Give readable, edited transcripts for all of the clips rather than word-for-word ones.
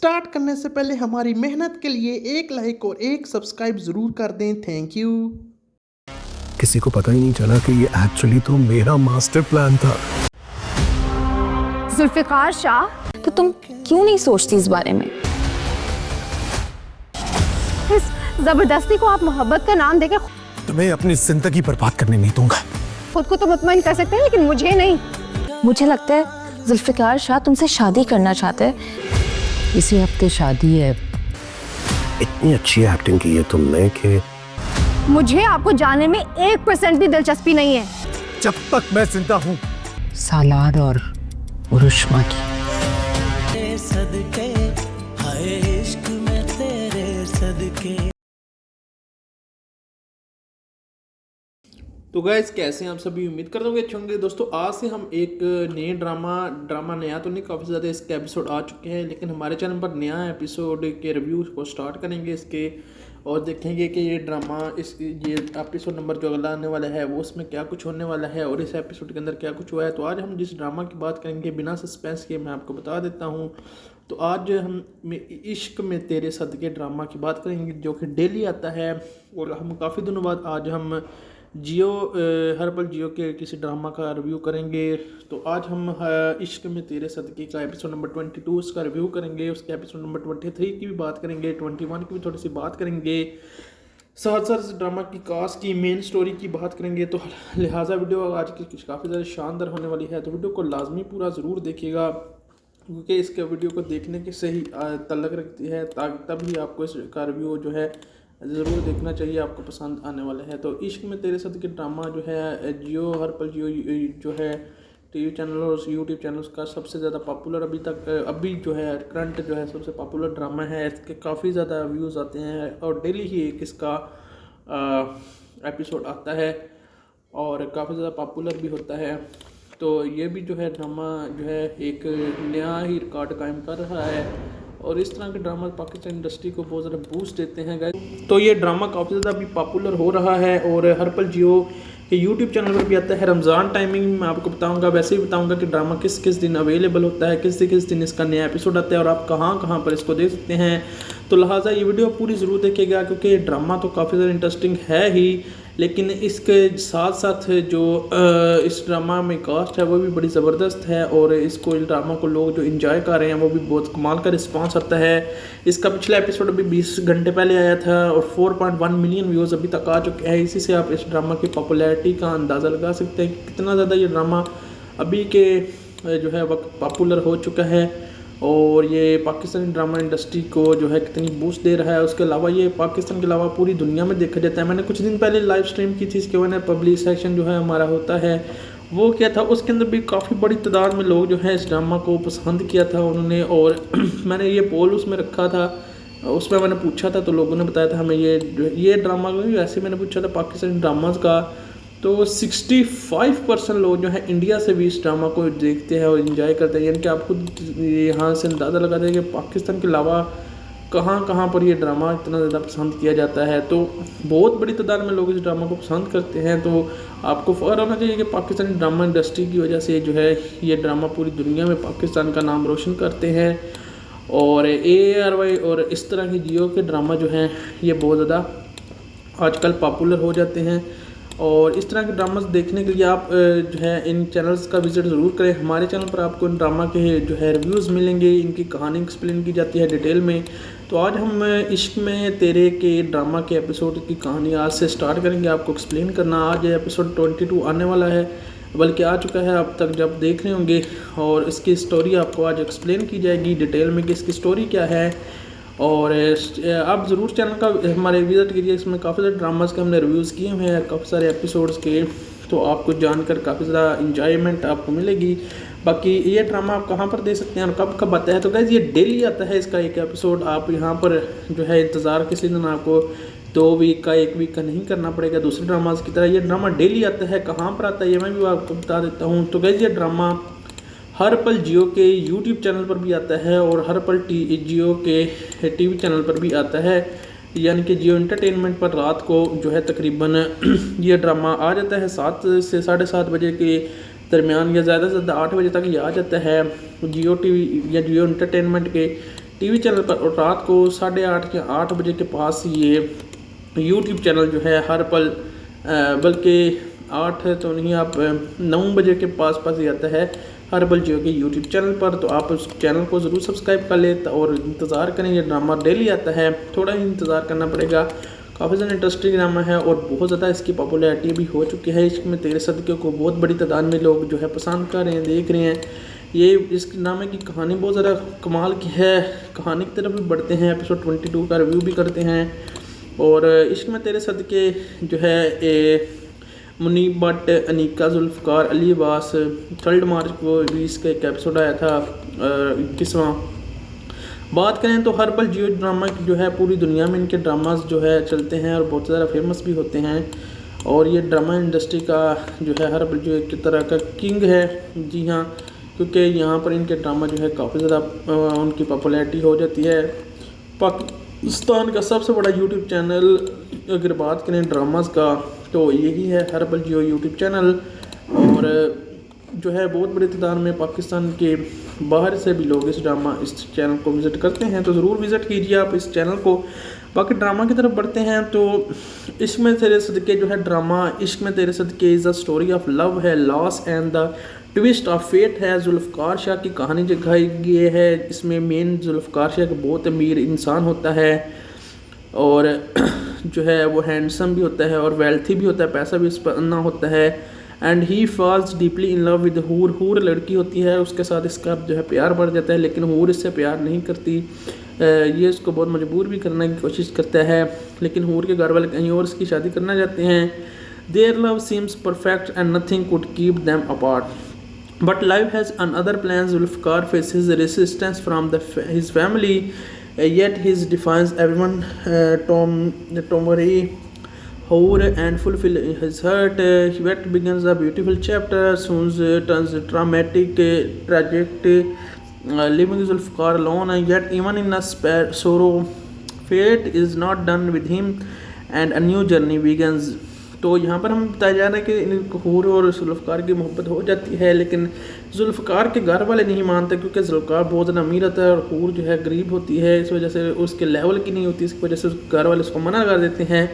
Start करने से पहले हमारी मेहनत के लिए एक लाइक और एक सब्सक्राइब ज़रूर कर दें। Thank you. किसी को पता ही नहीं चला कि ये एक्चुअली तो मेरा मास्टर प्लान था। जुल्फ़िकार शाह, तो तुम क्यों नहीं सोचती इस बारे में? इस जबरदस्ती को आप मोहब्बत का नाम देकर तुम्हें अपनी जिंदगी बर्बाद करने नहीं दूंगा। खुद को तो मुतमईन कर सकते हैं, लेकिन मुझे नहीं। मुझे लगता है जुल्फ़िकार शाह तुमसे शादी करना चाहते हैं। इसी हफ्ते शादी है। इतनी अच्छी एक्टिंग की है तुमने कि मुझे आपको जानने में 1% भी दिलचस्पी नहीं है। जब तक मैं जिंदा हूँ सालार और उरुष्मा की। सदके हाय इश्क में तेरे सदके। तो गाइस कैसे हैं आप सभी, उम्मीद करता हूँ कि अच्छे होंगे। दोस्तों आज से हम एक नए ड्रामा नया तो नहीं, काफ़ी ज़्यादा इसके एपिसोड आ चुके हैं, लेकिन हमारे चैनल पर नया एपिसोड के रिव्यू को स्टार्ट करेंगे इसके, और देखेंगे कि ये ड्रामा ये एपिसोड नंबर जो अगला आने वाला है वो उसमें क्या कुछ होने वाला है और इस एपिसोड के अंदर क्या कुछ हुआ है। तो आज हम जिस ड्रामा की बात करेंगे बिना सस्पेंस के मैं आपको बता देता हूँ। तो आज हम इश्क में तेरे सदके ड्रामा की बात करेंगे जो कि डेली आता है, और हम काफ़ी दिनों बाद आज हम हर पल जियो के किसी ड्रामा का रिव्यू करेंगे। तो आज हम इश्क में तेरे सदके का एपिसोड नंबर 22 उसका रिव्यू करेंगे, उसके एपिसोड नंबर 23 की भी बात करेंगे, 21 की भी थोड़ी सी बात करेंगे, साथ साथ इस ड्रामा की कास्ट की मेन स्टोरी की बात करेंगे। तो लिहाजा वीडियो आज की काफ़ी ज़्यादा शानदार होने वाली है, तो वीडियो को लाजमी पूरा ज़रूर देखिएगा, क्योंकि इसके वीडियो को देखने के से ही तल्लक रखती है, तभी आपको इसका रिव्यू जो है ज़रूर देखना चाहिए, आपको पसंद आने वाला है। तो इश्क में तेरे सदके ड्रामा जो है जियो हर पल जियो जो है टीवी चैनल और यूट्यूब चैनल का सबसे ज़्यादा पॉपुलर अभी जो है करंट जो है सबसे पॉपुलर ड्रामा है। इसके काफ़ी ज़्यादा व्यूज़ आते हैं और डेली ही एक इसका एपिसोड आता है और काफ़ी ज़्यादा पॉपुलर भी होता है। तो ये भी जो है ड्रामा जो है एक नया ही रिकॉर्ड कायम कर रहा है, और इस तरह के ड्रामा पाकिस्तान इंडस्ट्री को बहुत ज़्यादा बूस्ट देते हैं गाइस। तो ये ड्रामा काफ़ी ज़्यादा अभी पॉपुलर हो रहा है और हर पल जियो के यूट्यूब चैनल पर भी आता है। रमज़ान टाइमिंग मैं आपको बताऊंगा, वैसे ही बताऊंगा कि ड्रामा किस किस दिन अवेलेबल होता है, किस दिन इसका नया एपिसोड आता है और आप कहां पर इसको देख सकते हैं। तो लिहाजा ये वीडियो पूरी ज़रूर देखिएगा, क्योंकि ड्रामा तो काफ़ी ज़्यादा इंटरेस्टिंग है ही, लेकिन इसके साथ साथ जो इस ड्रामा में कास्ट है वो भी बड़ी ज़बरदस्त है, और इसको इस ड्रामा को लोग जो एंजॉय कर रहे हैं वो भी बहुत कमाल का रिस्पांस आता है। इसका पिछला एपिसोड अभी 20 घंटे पहले आया था और 4.1 मिलियन व्यूज़ अभी तक आ चुके हैं। इसी से आप इस ड्रामा की पॉपुलैरिटी का अंदाज़ा लगा सकते हैं कि कितना ज़्यादा ये ड्रामा अभी के जो है वक्त पॉपुलर हो चुका है, और ये पाकिस्तानी ड्रामा इंडस्ट्री को जो है कितनी बूस्ट दे रहा है। उसके अलावा ये पाकिस्तान के अलावा पूरी दुनिया में देखा जाता है। मैंने कुछ दिन पहले लाइव स्ट्रीम की थी, इसके वजह पब्लिक सेक्शन जो है हमारा होता है वो क्या था, उसके अंदर भी काफ़ी बड़ी तादाद में लोग जो है इस ड्रामा को पसंद किया था उन्होंने, और मैंने ये पोल उसमें रखा था, उसमें मैंने पूछा था तो लोगों ने बताया था हमें ये ड्रामा वैसे मैंने पूछा था पाकिस्तानी ड्रामाज का, तो 65% लोग जो है इंडिया से भी इस ड्रामा को देखते हैं और इन्जॉय करते हैं। यानी कि आप खुद यहाँ से अंदाज़ा लगाते हैं कि पाकिस्तान के अलावा कहाँ पर ये ड्रामा इतना ज़्यादा पसंद किया जाता है। तो बहुत बड़ी तादाद में लोग इस ड्रामा को पसंद करते हैं। तो आपको फ़ख्र होना चाहिए कि पाकिस्तानी ड्रामा इंडस्ट्री की वजह से जो है ये ड्रामा पूरी दुनिया में पाकिस्तान का नाम रोशन करते हैं, और ARY और इस तरह की जियो के ड्रामा जो हैं ये बहुत ज़्यादा आजकल पॉपुलर हो जाते हैं। और इस तरह के ड्रामास देखने के लिए आप जो है इन चैनल्स का विज़िट ज़रूर करें। हमारे चैनल पर आपको इन ड्रामा के जो है रिव्यूज़ मिलेंगे, इनकी कहानी एक्सप्लेन की जाती है डिटेल में। तो आज हम इश्क में तेरे के ड्रामा के एपिसोड की कहानी आज से स्टार्ट करेंगे आपको एक्सप्लेन करना। आज एपिसोड 22 आने वाला है, बल्कि आ चुका है अब तक जब देख रहे होंगे, और इसकी स्टोरी आपको आज एक्सप्लेन की जाएगी डिटेल में कि इसकी स्टोरी क्या है। और आप ज़रूर चैनल का हमारे विज़िट कीजिए, इसमें काफ़ी सारे ड्रामास के हमने रिव्यूज़ किए हुए हैं, काफ़ी सारे एपिसोड्स के, तो आपको जानकर काफ़ी ज़्यादा इंजॉयमेंट आपको मिलेगी। बाकी ये ड्रामा आप कहाँ पर दे सकते हैं और कब कब आता है, तो गाइस ये डेली आता है इसका एक एपिसोड। आप यहाँ पर जो है इंतज़ार किसी दिन आपको 2 वीक का 1 वीक का नहीं करना पड़ेगा दूसरे ड्रामास की तरह। ये ड्रामा डेली आता है, कहाँ पर आता है ये मैं भी आपको बता देता हूँ। तो गाइस ये ड्रामा हर पल जियो के यूट्यूब चैनल पर भी आता है और हर पल जियो के टीवी चैनल पर भी आता है, यानी कि जियो एंटरटेनमेंट पर रात को जो है तकरीबन ये ड्रामा आ जाता है 7 से 7:30 बजे के दरमियान, या ज़्यादा से ज़्यादा 8 बजे तक ये आ जाता है जियो टीवी या जियो एंटरटेनमेंट के टीवी चैनल पर, और रात को 8:30 या 8 बजे के पास ये यूट्यूब चैनल जो है हर पल, बल्कि 8 तो नहीं, आप 9 बजे के पास ही आता है हर पल जियो के यूट्यूब चैनल पर। तो आप उस चैनल को ज़रूर सब्सक्राइब कर लें और इंतज़ार करें, ये ड्रामा डेली आता है, थोड़ा ही इंतज़ार करना पड़ेगा। काफ़ी ज़्यादा इंटरेस्टिंग ड्रामा है और बहुत ज़्यादा इसकी पॉपुलैरिटी भी हो चुकी है। इश्क में तेरे सदके को बहुत बड़ी तादाद में लोग जो है पसंद कर रहे हैं, देख रहे हैं। ये इस ड्रामे की कहानी बहुत ज़्यादा कमाल की है। कहानी की तरफ भी बढ़ते हैं, एपिसोड 22 का रिव्यू भी करते हैं। और इश्क में तेरे सदके जो है मुनीब भट्ट, अनीका, जुल्फ़कार, अली अब्बास, 3 मार्च को भी इसका एक एपिसोड आया था 21वां। बात करें तो हर पल जियो ड्रामा जो है पूरी दुनिया में इनके ड्रामास जो है चलते हैं और बहुत ज़्यादा फेमस भी होते हैं। और ये ड्रामा इंडस्ट्री का जो है हर पल जो एक तरह का किंग है। जी हाँ, क्योंकि यहाँ पर इनके ड्रामा जो है काफ़ी ज़्यादा उनकी पॉपुलैरिटी हो जाती है। पाकिस्तान का सबसे बड़ा यूट्यूब चैनल अगर बात करें ड्रामास का तो यही है हर पल जियो यूट्यूब चैनल। और जो है बहुत बड़ी तादाद में पाकिस्तान के बाहर से भी लोग इस चैनल को विज़िट करते हैं, तो ज़रूर विज़िट कीजिए आप इस चैनल को। बाकी ड्रामा की तरफ बढ़ते हैं तो इश्क में तेरे सदके जो है ड्रामा, इश्क में तेरे सदके is a story of love है, loss and the twist of fate है। जुल्फ़कार शाह की कहानी दिखाई गई है। इसमें मेन जुल्फ़कार शाह का बहुत अमीर इंसान होता है और जो है वो हैंडसम भी होता है और वेल्थी भी होता है, पैसा भी उस पर अन्ना होता है। And he falls deeply in love with Hoor. Hoor लड़की होती है, उसके साथ इसका जो है प्यार बढ़ जाता है, लेकिन हूर इससे प्यार नहीं करती। ये इसको बहुत मजबूर भी करने की कोशिश करता है, लेकिन हूर के घर वाले कहीं और इसकी शादी करना चाहते हैं। Their love seems perfect and nothing could keep them apart, but life has another plan. Zulfiqar faces resistance from his family, yet he defines everyone, Tomari, Hoor, and fulfill his heart. Yet begins a beautiful chapter, soon turns dramatic, tragic, leaving Zulfikar alone. Yet even in a sorrow, fate is not done with him, and a new journey begins. तो यहाँ पर हम बताया जा रहा है कि हूर और जुल्फ़कार की मोहब्बत हो जाती है, लेकिन जुल्फ़कार के घर वाले नहीं मानते क्योंकि जुल्फ़कार बहुत ज़्यादा अमीर होता है और हूर जो है गरीब होती है। इस वजह से उसके लेवल की नहीं होती, इसकी वजह से घर वाले उसको मना कर देते हैं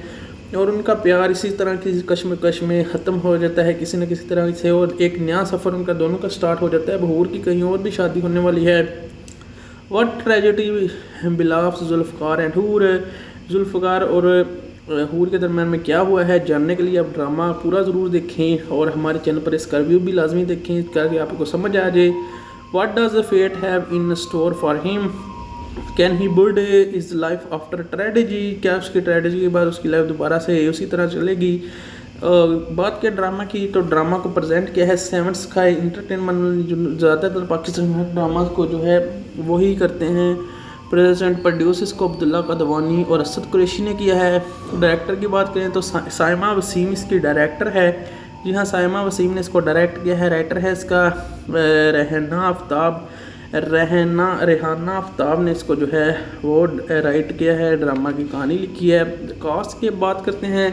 और उनका प्यार इसी तरह की कश्मकश में ख़त्म हो जाता है किसी न किसी तरह से। और एक नया सफ़र उनका दोनों का स्टार्ट हो जाता है। अब हूर की कहीं और भी शादी होने वाली है। व्हाट ट्रेजेडी बिलाव्स जुल्फ़कार एंड हूर। जुल्फ़कार और हूर के दरम्यान में क्या हुआ है जानने के लिए आप ड्रामा पूरा ज़रूर देखें और हमारे चैनल पर इसका रिव्यू भी लाजमी देखें ताकि आपको समझ आ जाए। What does the fate have in store for him, can he build his life after tragedy. क्या उसकी ट्रेजेडी के बाद उसकी लाइफ दोबारा से उसी तरह चलेगी। बात किया ड्रामा की तो ड्रामा को प्रेजेंट किया है 7 स्काई एंटरटेनमेंट, जो ज़्यादातर पाकिस्तान में ड्रामा को जो है वही करते हैं। प्रेजेंट प्रोड्यूस इसको अब्दुल्ला कदवानी और असद कुरैशी ने किया है। डायरेक्टर की बात करें तो साइमा वसीम इसकी डायरेक्टर है। जी हाँ, साइमा वसीम ने इसको डायरेक्ट किया है। राइटर है इसका रेहाना आफ्ताब ने इसको जो है वो राइट किया है, ड्रामा की कहानी लिखी है। कास्ट की बात करते हैं,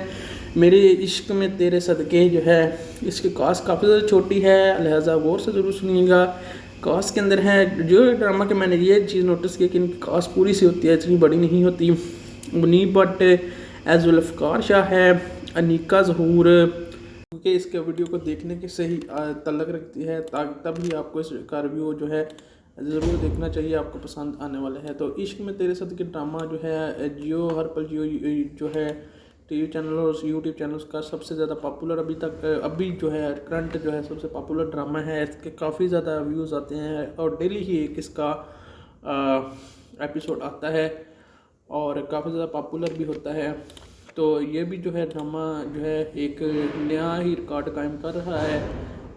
मेरे इश्क में तेरे सदके जो है इसकी कास्ट काफ़ी ज़्यादा छोटी है, लिहाजा गौर से ज़रूर सुनिएगा। कास्ट के अंदर है जो ड्रामा के मैंने ये चीज़ नोटिस की कि इनकी कास्ट पूरी सी होती है, इतनी बड़ी नहीं होती। मुनीब भट्ट एज जुल्फ़कार शाह है, अनीका ज़हूर, क्योंकि इसके वीडियो को देखने के से ही तल्लक रखती है, तभी आपको इसका रिव्यू जो है ज़रूर देखना चाहिए, आपको पसंद आने वाला है। तो इश्क में तेरे साथ के ड्रामा जो है जियो हर पल जियो जो है टीवी चैनल और यूट्यूब चैनल का सबसे ज़्यादा पॉपुलर अभी जो है करंट जो है सबसे पॉपुलर ड्रामा है। इसके काफ़ी ज़्यादा व्यूज़ आते हैं और डेली ही एक इसका एपिसोड आता है और काफ़ी ज़्यादा पॉपुलर भी होता है। तो ये भी जो है ड्रामा जो है एक नया ही रिकॉर्ड कायम कर रहा है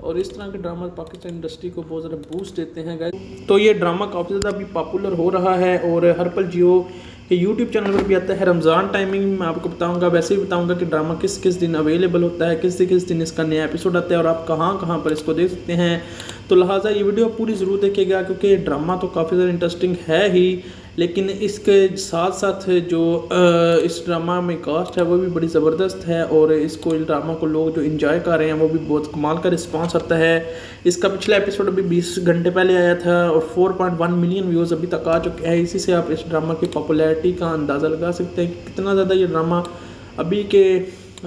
और इस तरह के ड्रामा पाकिस्तान इंडस्ट्री को बहुत ज़्यादा बूस्ट देते हैं गाइस। तो ये ड्रामा काफ़ी ज़्यादा अभी पॉपुलर हो रहा है और हर पल जियो के यूट्यूब चैनल पर भी आता है। रमज़ान टाइमिंग मैं आपको बताऊंगा, वैसे भी बताऊंगा कि ड्रामा किस किस दिन अवेलेबल होता है, किस दिन इसका नया एपिसोड आता है और आप कहां पर इसको देख सकते हैं। तो लिहाजा ये वीडियो पूरी ज़रूर देखिएगा क्योंकि ड्रामा तो काफ़ी ज़्यादा इंटरेस्टिंग है ही। लेकिन इसके साथ साथ जो इस ड्रामा में कास्ट है वो भी बड़ी ज़बरदस्त है, और इसको इस ड्रामा को लोग जो इंजॉय कर रहे हैं वो भी बहुत कमाल का रिस्पांस आता है। इसका पिछला एपिसोड अभी 20 घंटे पहले आया था और 4.1 मिलियन व्यूज़ अभी तक आ चुके हैं। इसी से आप इस ड्रामा की पॉपुलैरिटी का अंदाज़ा लगा सकते हैं कि कितना ज़्यादा ये ड्रामा अभी के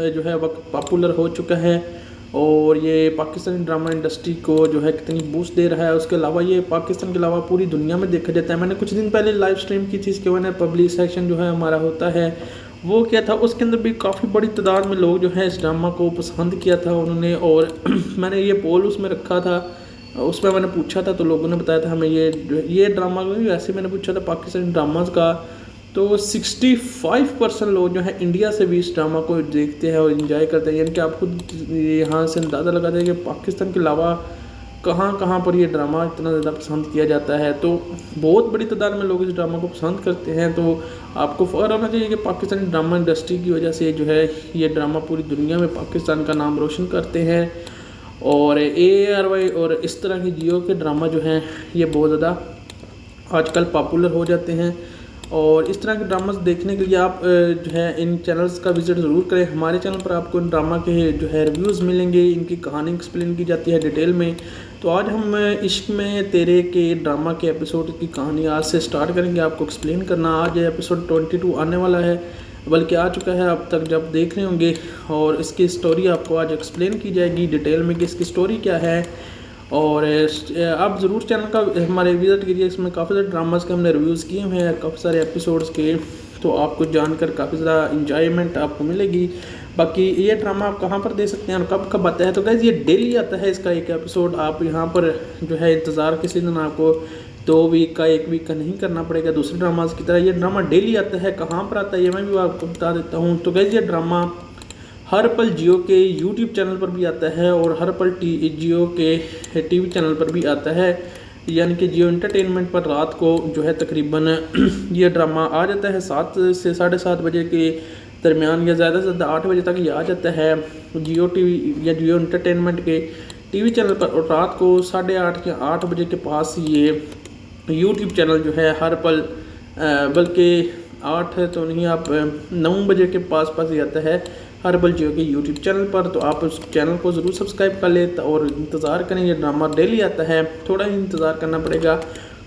जो है वक्त पॉपुलर हो चुका है, और ये पाकिस्तानी ड्रामा इंडस्ट्री को जो है कितनी बूस्ट दे रहा है। उसके अलावा ये पाकिस्तान के अलावा पूरी दुनिया में देखा जाता है। मैंने कुछ दिन पहले लाइव स्ट्रीम की थी, इसके वजह पब्लिक सेक्शन जो है हमारा होता है वो क्या था, उसके अंदर भी काफ़ी बड़ी तादाद में लोग जो है इस ड्रामा को पसंद किया था उन्होंने। और मैंने ये पोल उसमें रखा था, उसमें मैंने पूछा था तो लोगों ने बताया था हमें ये ड्रामा वैसे मैंने पूछा था पाकिस्तानी ड्रामाज का, तो 65% लोग जो है इंडिया से भी इस ड्रामा को देखते हैं और इन्जॉय करते हैं। यानी कि आप खुद यहाँ से अंदाज़ा लगाते हैं कि पाकिस्तान के अलावा कहाँ कहाँ पर ये ड्रामा इतना ज़्यादा पसंद किया जाता है। तो बहुत बड़ी तादाद में लोग इस ड्रामा को पसंद करते हैं। तो आपको फ़ख्र होना चाहिए कि पाकिस्तानी ड्रामा इंडस्ट्री की वजह से जो है ये ड्रामा पूरी दुनिया में पाकिस्तान का नाम रोशन करते हैं। और ARY और इस तरह के जियो के ड्रामा जो हैं ये बहुत ज़्यादा आजकल पॉपुलर हो जाते हैं। और इस तरह के ड्रामास देखने के लिए आप जो है इन चैनल्स का विज़िट ज़रूर करें। हमारे चैनल पर आपको इन ड्रामा के जो है रिव्यूज़ मिलेंगे, इनकी कहानी एक्सप्लेन की जाती है डिटेल में। तो आज हम इश्क में तेरे के ड्रामा के एपिसोड की कहानी आज से स्टार्ट करेंगे आपको एक्सप्लेन करना। आज एपिसोड 22 आने वाला है, बल्कि आ चुका है अब तक जब देख रहे होंगे, और इसकी स्टोरी आपको आज एक्सप्लेन की जाएगी डिटेल में कि इसकी स्टोरी क्या है। और आप ज़रूर चैनल का हमारे विज़िट कीजिए, इसमें काफ़ी सारे ड्रामास के हमने रिव्यूज़ किए हुए हैं, काफ़ी सारे एपिसोड्स के, तो आपको जानकर काफ़ी ज़्यादा इंजॉयमेंट आपको मिलेगी। बाकी ये ड्रामा आप कहाँ पर दे सकते हैं और कब कब आता है, तो गाइस ये डेली आता है इसका एक एपिसोड। आप यहाँ पर जो है इंतज़ार किसी दिन आपको 2 वीक का 1 वीक का नहीं करना पड़ेगा दूसरे ड्रामाज की तरह। ये ड्रामा डेली आता है। कहाँ पर आता है ये मैं भी आपको बता देता हूँ। तो गाइस ये ड्रामा हर पल जियो के YouTube चैनल पर भी आता है और हर पल जियो के TV चैनल पर भी आता है, यानी कि जियो एंटरटेनमेंट पर रात को जो है तकरीबन ये ड्रामा आ जाता है 7 से 7:30 बजे के दरमियान, या ज़्यादा से ज़्यादा 8 बजे तक ये आ जाता है जियो TV या जियो एंटरटेनमेंट के TV चैनल पर। और रात को 8:30 या 8 बजे के पास ये YouTube चैनल जो है हर पल बल्कि 8 तो नहीं, आप 9 बजे के पास ही आता है हर पल जियो के YouTube चैनल पर। तो आप उस चैनल को ज़रूर सब्सक्राइब कर लें और इंतज़ार करें। ये ड्रामा डेली आता है, थोड़ा ही इंतज़ार करना पड़ेगा।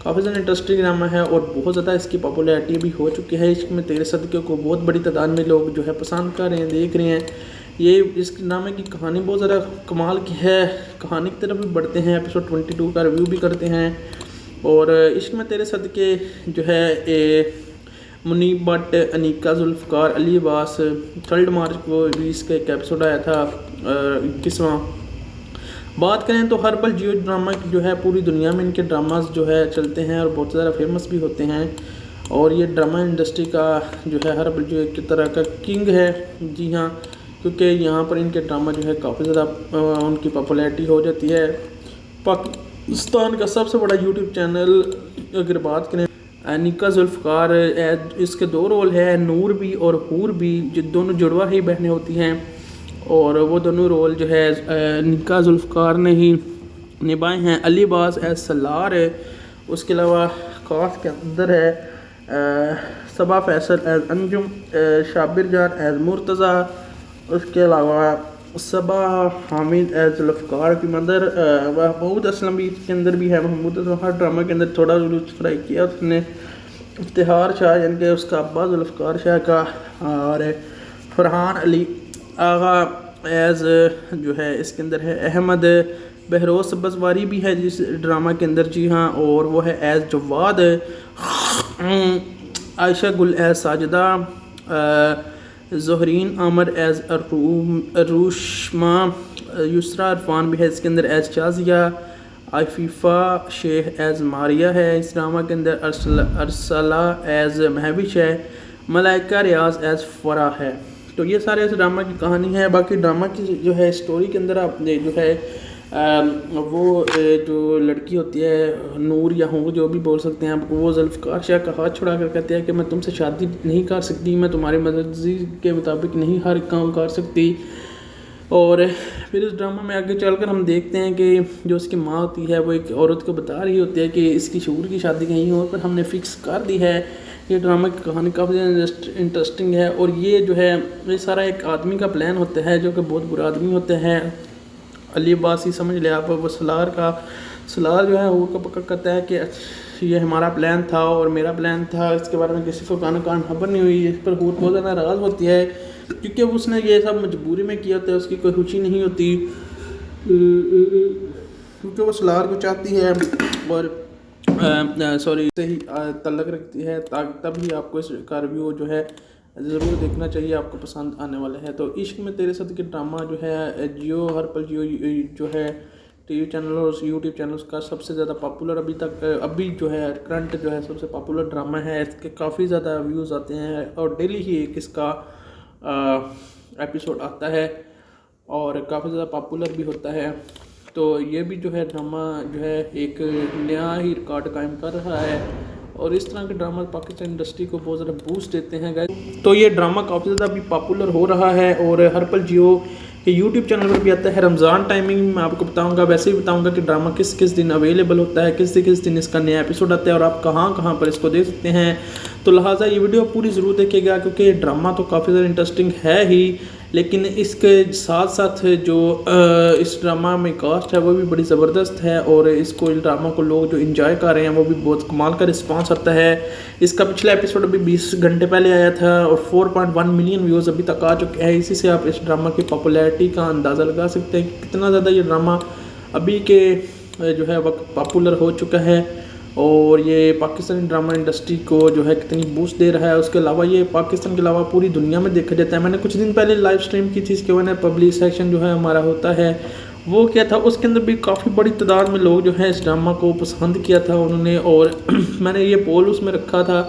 काफ़ी ज़्यादा इंटरेस्टिंग ड्रामा है और बहुत ज़्यादा इसकी पॉपुलैरिटी भी हो चुकी है। इश्क में तेरे सदके को बहुत बड़ी तादाद में लोग जो है पसंद कर रहे हैं, देख रहे हैं। ये इस ड्रामे की कहानी बहुत ज़्यादा कमाल की है। कहानी की तरफ भी बढ़ते हैं, एपिसोड 22 का रिव्यू भी करते हैं। और इश्क में तेरे सदके जो है मुनीब भट्ट, अनीका, जुल्फ़कार, अली अब्बास, 3 मार्च को भी इसका एक एपिसोड आया था 21वां। बात करें तो हर पल जियो ड्रामा जो है पूरी दुनिया में इनके ड्रामास जो है चलते हैं और बहुत ज़्यादा फेमस भी होते हैं। और ये ड्रामा इंडस्ट्री का जो है हर पल जो एक तरह का किंग है। जी हाँ, क्योंकि यहाँ पर इनके ड्रामा जो है काफ़ी ज़्यादा उनकी पॉपुलैरिटी हो जाती है। पाकिस्तान का सबसे बड़ा यूट्यूब चैनल अगर बात करें, अनीका, जुल्फ़कार, इसके 2 रोल है, नूर भी और हूर भी, जो दोनों जुड़वा ही बहनें होती हैं। और वो दोनों रोल जो है अनीका जुल्फ़कार ने ही निभाए हैं। अली अब्बास एज सलार है, उसके अलावा कास्ट के अंदर है सबा फैसल एज अंजुम, शाबिर जान एज मुर्तज़ा, उसके अलावा सबा हामिद एज जुल्फ़कार की मदर, महमूद असलम भी इसके अंदर भी है। महमूद असलम हर ड्रामा के अंदर थोड़ा फ्राई किया उसने। इफ्तिहार शाह यानी कि उसका अब्बा जुल्फ़कार शाह का, और फरहान अली आगा एज जो है इसके अंदर है। अहमद बहरोज़ सब्ज़वारी भी है जिस ड्रामा के अंदर, जी हाँ, और वो है एज जवाद। आयशा गुल एज साजिदा, ज़ोहरीन आमर एज अरूशमा, युसरा इरफान भी है इसके अंदर एज शाज़िया, आफीफ़ा शेख एज मारिया है इस ड्रामा के अंदर, अरसला एज महविश है, मलाइका रियाज एज फ़रा है। तो ये सारे इस ड्रामा की कहानी है। बाकी ड्रामा की जो है स्टोरी के अंदर आप जो है वो जो लड़की होती है नूर या हूँ जो भी बोल सकते हैं आपको, वो जुल्फ़कार शाह का हाथ छुड़ा कर कहते हैं कि मैं तुमसे शादी नहीं कर सकती, मैं तुम्हारी मर्ज़ी के मुताबिक नहीं हर काम कर सकती। और फिर इस ड्रामा में आगे चलकर हम देखते हैं कि जो उसकी माँ होती है वो एक औरत को बता रही होती है कि इसकी शूर की शादी कहीं और पर हमने फ़िक्स कर दी है। ये ड्रामा की कहानी काफ़ी इंटरेस्टिंग है और ये जो है ये सारा एक आदमी का प्लान होता है जो कि बहुत बुरा आदमी होते हैं। अली अब्बासी समझ लिया आप, वो सलार जो है वो का पक्का कहता है कि ये हमारा प्लान था और मेरा प्लान था, इसके बारे में किसी को कान खबर नहीं हुई। इस पर हूर बहुत ज़्यादा नाराज़ होती है क्योंकि उसने ये सब मजबूरी में किया होता है, उसकी कोई खुशी नहीं होती क्योंकि वो सलार को चाहती है और सॉरी से ही तल्लक रखती है। तभी आपको इसका रिव्यू जो है ज़रूर देखना चाहिए, आपको पसंद आने वाला है। तो इश्क में तेरे साथ के ड्रामा जो है जियो हर पल जियो जो है टीवी चैनल और यूट्यूब चैनल का सबसे ज़्यादा पॉपुलर अभी जो है करंट जो है सबसे पॉपुलर ड्रामा है। इसके काफ़ी ज़्यादा व्यूज़ आते हैं और डेली ही एक इसका एपिसोड आता है और काफ़ी ज़्यादा पॉपुलर भी होता है। तो ये भी जो है ड्रामा जो है एक नया ही रिकॉर्ड कायम कर रहा है और इस तरह के ड्रामा पाकिस्तान इंडस्ट्री को बहुत ज़्यादा बूस्ट देते हैं गाइस। तो ये ड्रामा काफ़ी ज़्यादा अभी पॉपुलर हो रहा है और हर पल जियो के यूट्यूब चैनल पर भी आता है। रमज़ान टाइमिंग मैं आपको बताऊंगा, वैसे ही बताऊंगा कि ड्रामा किस किस दिन अवेलेबल होता है, किस दिन इसका नया एपिसोड आता है और आप कहां पर इसको देख सकते हैं। तो लिहाजा ये वीडियो पूरी ज़रूर देखिएगा क्योंकि ड्रामा तो काफ़ी ज़्यादा इंटरेस्टिंग है ही, लेकिन इसके साथ साथ जो इस ड्रामा में कास्ट है वो भी बड़ी ज़बरदस्त है और इसको इस ड्रामा को लोग जो एंजॉय कर रहे हैं वो भी बहुत कमाल का रिस्पांस आता है। इसका पिछला एपिसोड अभी 20 घंटे पहले आया था और 4.1 मिलियन व्यूज़ अभी तक आ चुके हैं। इसी से आप इस ड्रामा की पॉपुलैरिटी का अंदाज़ा लगा सकते हैं कि कितना ज़्यादा ये ड्रामा अभी के जो है वक्त पॉपुलर हो चुका है और ये पाकिस्तानी ड्रामा इंडस्ट्री को जो है कितनी बूस्ट दे रहा है। उसके अलावा ये पाकिस्तान के अलावा पूरी दुनिया में देखा जाता है। मैंने कुछ दिन पहले लाइव स्ट्रीम की थी, इसके वजह पब्लिक सेक्शन जो है हमारा होता है वो क्या था, उसके अंदर भी काफ़ी बड़ी तादाद में लोग जो है इस ड्रामा को पसंद किया था उन्होंने। और मैंने ये पोल उसमें रखा था,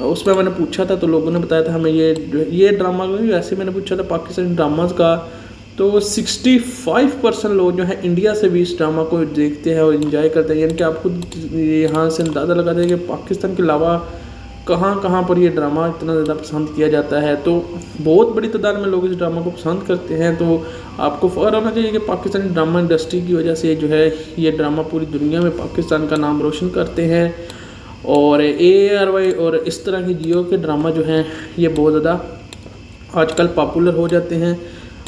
उसमें मैंने पूछा था तो लोगों ने बताया था हमें ये ड्रामा वैसे मैंने पूछा था पाकिस्तानी ड्रामाज का, तो 65% लोग जो है इंडिया से भी इस ड्रामा को देखते हैं और इन्जॉय करते हैं। यानी कि आप खुद यहाँ से अंदाज़ा लगाते हैं कि पाकिस्तान के अलावा कहाँ पर ये ड्रामा इतना ज़्यादा पसंद किया जाता है। तो बहुत बड़ी तादाद में लोग इस ड्रामा को पसंद करते हैं। तो आपको फ़ख्र होना चाहिए कि पाकिस्तानी ड्रामा इंडस्ट्री की वजह से जो है ये ड्रामा पूरी दुनिया में पाकिस्तान का नाम रोशन करते हैं और ARY और इस तरह के जियो के ड्रामा जो हैं ये बहुत ज़्यादा आजकल पॉपुलर हो जाते हैं।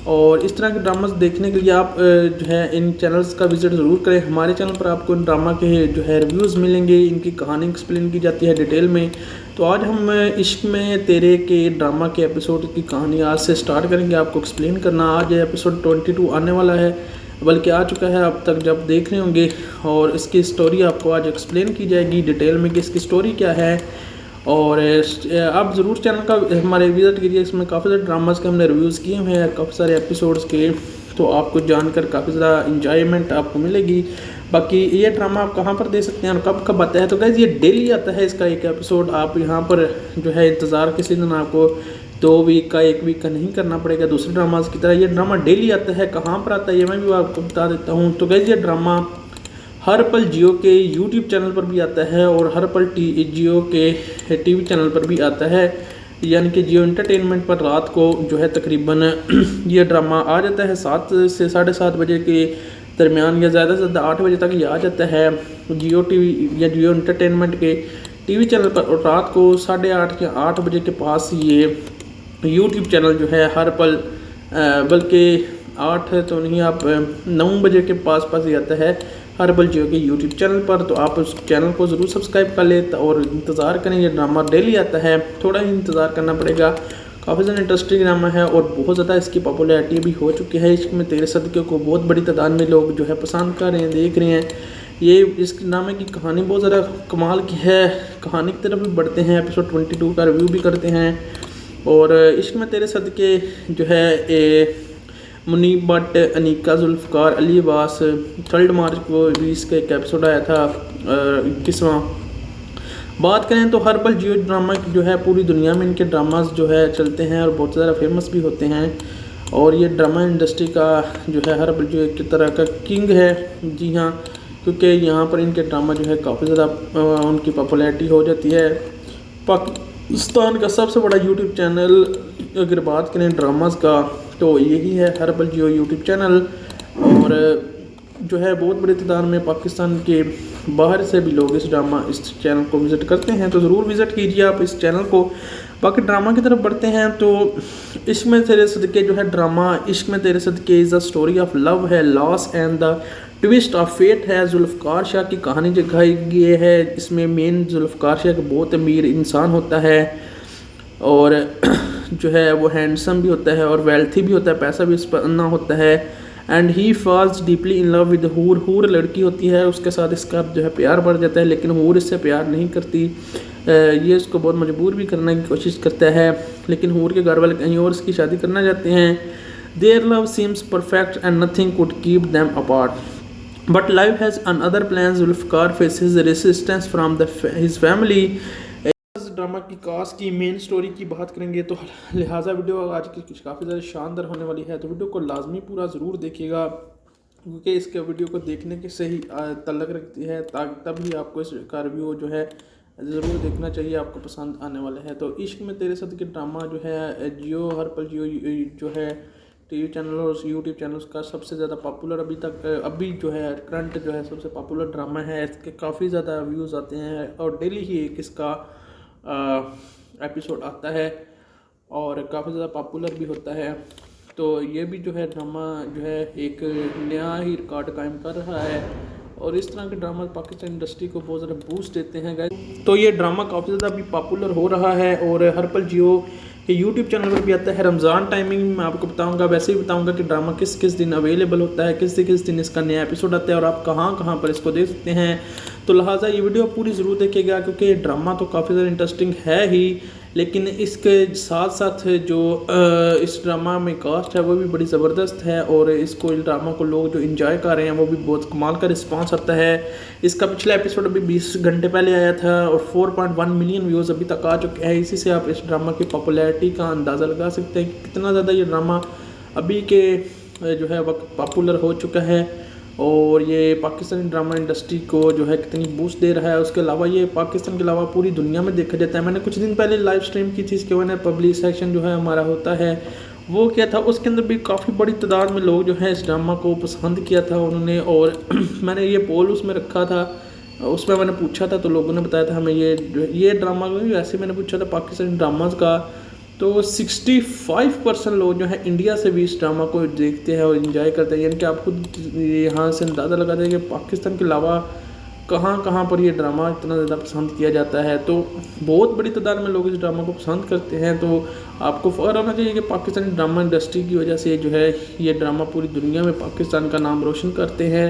और इस तरह के ड्रामास देखने के लिए आप जो है इन चैनल्स का विज़िट ज़रूर करें। हमारे चैनल पर आपको इन ड्रामा के जो है रिव्यूज़ मिलेंगे, इनकी कहानी एक्सप्लेन की जाती है डिटेल में। तो आज हम इश्क में तेरे के ड्रामा के एपिसोड की कहानी आज से स्टार्ट करेंगे आपको एक्सप्लेन करना। आज एपिसोड 22 आने वाला है, बल्कि आ चुका है अब तक जब देख रहे होंगे और इसकी स्टोरी आपको आज एक्सप्लेन की जाएगी डिटेल में कि इसकी स्टोरी क्या है। और आप ज़रूर चैनल का हमारे विज़िट कीजिए, इसमें काफ़ी सारे ड्रामास के हमने रिव्यूज़ किए हुए हैं काफ़ी सारे एपिसोड्स के, तो आपको जानकर काफ़ी ज़्यादा इंजॉयमेंट आपको मिलेगी। बाकी ये ड्रामा आप कहाँ पर दे सकते हैं और कब कब आता है, तो गाइस ये डेली आता है इसका एक एपिसोड। आप यहाँ पर जो है इंतज़ार किसी दिन आपको 2 वीक का 1 वीक का नहीं करना पड़ेगा दूसरे ड्रामास की तरह। ये ड्रामा डेली आता है, कहाँ पर आता है ये मैं भी आपको बता देता हूँ। तो गाइस ये ड्रामा हर पल जियो के यूट्यूब चैनल पर भी आता है और हर पल जियो के टीवी चैनल पर भी आता है, यानी कि जियो एंटरटेनमेंट पर रात को जो है तकरीबन ये ड्रामा आ जाता है 7 से 7:30 बजे के दरमियान या ज़्यादा से ज़्यादा 8 बजे तक ये आ जाता है जियो टीवी या जियो एंटरटेनमेंट के टीवी चैनल पर। और रात को 8:30 या 8 बजे के पास ये यूट्यूब चैनल जो है हर पल बल्कि 8 तो नहीं आप 9 बजे के पास ही आता है हर पल जियो के यूट्यूब चैनल पर। तो आप उस चैनल को ज़रूर सब्सक्राइब कर लें और इंतज़ार करें। ये ड्रामा डेली आता है, थोड़ा ही इंतज़ार करना पड़ेगा। काफ़ी ज़्यादा इंटरेस्टिंग ड्रामा है और बहुत ज़्यादा इसकी पॉपुलैरिटी भी हो चुकी है। इश्क में तेरे सदके को बहुत बड़ी तादाद में लोग जो है पसंद कर रहे हैं, देख रहे हैं। ये इस ड्रामे की कहानी बहुत ज़्यादा कमाल की है। कहानी की तरफ भी बढ़ते हैं, एपिसोड 22 का रिव्यू भी करते हैं। और इश्क में तेरे सदके जो है मुनीब भट्ट, अनीका, जुल्फ़कार, अली अब्बास 3 मार्च को भी इसका एक एपिसोड आया था 21वां। बात करें तो हर पल जियो ड्रामा जो है पूरी दुनिया में इनके ड्रामास जो है चलते हैं और बहुत ज़्यादा फेमस भी होते हैं। और ये ड्रामा इंडस्ट्री का जो है हर पल जो एक तरह का किंग है, जी हाँ, क्योंकि यहाँ पर इनके ड्रामा जो है काफ़ी ज़्यादा उनकी पॉपुलैरिटी हो जाती है। पाकिस्तान का सबसे बड़ा यूट्यूब चैनल अगर बात करें ड्रामास का तो यही है हर्बल जियो यूट्यूब चैनल। और जो है बहुत बड़ी तादाद में पाकिस्तान के बाहर से भी लोग इस चैनल को विज़िट करते हैं, तो ज़रूर विज़िट कीजिए आप इस चैनल को। बाकी ड्रामा की तरफ बढ़ते हैं तो इश्क में तेरे सदके जो है ड्रामा इश्क में तेरे सदके is the story of love है, loss and the twist of fate है। जुल्फ़कार शाह की कहानी दिखाई गई है। इसमें मेन जुल्फ़कार शाह का बहुत अमीर इंसान होता है और जो है वो हैंडसम भी होता है और वेल्थी भी होता है, पैसा भी इस पर अन्ना होता है। And he falls deeply in love with Hoor. Hoor लड़की होती है, उसके साथ इसका जो है प्यार बढ़ जाता है, लेकिन हूर इससे प्यार नहीं करती। ये इसको बहुत मजबूर भी करने की कोशिश करता है, लेकिन हूर के घर वाले कहीं और इसकी शादी करना चाहते हैं। Their love seems perfect and nothing could keep them apart but life has another plan. Zulfiqar faces resistance from his family. Drama की कास्ट की मेन स्टोरी की बात करेंगे तो लिहाजा वीडियो आज की काफ़ी ज़्यादा शानदार होने वाली है, तो वीडियो को लाजमी पूरा ज़रूर देखिएगा क्योंकि इसके वीडियो को देखने के से ही तल्लक रखती है, तभी आपको इसका रिव्यू जो है ज़रूर देखना चाहिए, आपको पसंद आने वाला है। तो इश्क में तेरे सदके ड्रामा जो है जियो हर्बल जियो जो है टीवी चैनल और यूट्यूब चैनल का सबसे ज़्यादा पॉपुलर अभी जो है करंट जो है सबसे पॉपुलर ड्रामा है। इसके काफ़ी ज़्यादा व्यूज़ आते हैं और डेली ही एक इसका एपिसोड आता है और काफ़ी ज़्यादा पॉपुलर भी होता है। तो ये भी जो है ड्रामा जो है एक नया ही रिकॉर्ड कायम कर रहा है और इस तरह के ड्रामा पाकिस्तान इंडस्ट्री को बहुत ज़्यादा बूस्ट देते हैं गाइस। तो ये ड्रामा काफ़ी ज़्यादा अभी पॉपुलर हो रहा है और हर्बल जियो के यूट्यूब चैनल पर भी आता है। रमज़ान टाइमिंग मैं आपको बताऊंगा, वैसे ही बताऊंगा कि ड्रामा किस किस दिन अवेलेबल होता है, किस दिन इसका नया एपिसोड आता है और आप कहां कहां पर इसको देख सकते हैं। तो लिहाजा ये वीडियो पूरी ज़रूर देखिएगा क्योंकि ड्रामा तो काफ़ी ज़्यादा इंटरेस्टिंग है ही, लेकिन इसके साथ साथ जो इस ड्रामा में कास्ट है वो भी बड़ी ज़बरदस्त है और इसको इस ड्रामा को लोग जो इंजॉय कर रहे हैं वो भी बहुत कमाल का रिस्पांस आता है। इसका पिछला एपिसोड अभी 20 घंटे पहले आया था और 4.1 मिलियन व्यूज़ अभी तक आ चुके हैं। इसी से आप इस ड्रामा की पॉपुलैरिटी का अंदाज़ा लगा सकते हैं कि कितना ज़्यादा ये ड्रामा अभी के जो है वक्त पॉपुलर हो चुका है और ये पाकिस्तानी ड्रामा इंडस्ट्री को जो है कितनी बूस्ट दे रहा है। उसके अलावा ये पाकिस्तान के अलावा पूरी दुनिया में देखा जाता है। मैंने कुछ दिन पहले लाइव स्ट्रीम की थी, इसके वजह पब्लिक सेक्शन जो है हमारा होता है वो क्या था, उसके अंदर भी काफ़ी बड़ी तादाद में लोग जो है इस ड्रामा को पसंद किया था उन्होंने। और मैंने ये पोल उसमें रखा था, उसमें मैंने पूछा था तो लोगों ने बताया था हमें ये ड्रामा वैसे मैंने पूछा था पाकिस्तानी ड्रामाज का, तो 65% लोग जो है इंडिया से भी इस ड्रामा को देखते हैं और इन्जॉय करते हैं। यानी कि आप खुद यहाँ से अंदाज़ा लगाते हैं कि पाकिस्तान के अलावा कहाँ कहाँ पर ये ड्रामा इतना ज़्यादा पसंद किया जाता है। तो बहुत बड़ी तादाद में लोग इस ड्रामा को पसंद करते हैं। तो आपको फ़ख्र होना चाहिए कि पाकिस्तानी ड्रामा इंडस्ट्री की वजह से जो है ये ड्रामा पूरी दुनिया में पाकिस्तान का नाम रोशन करते हैं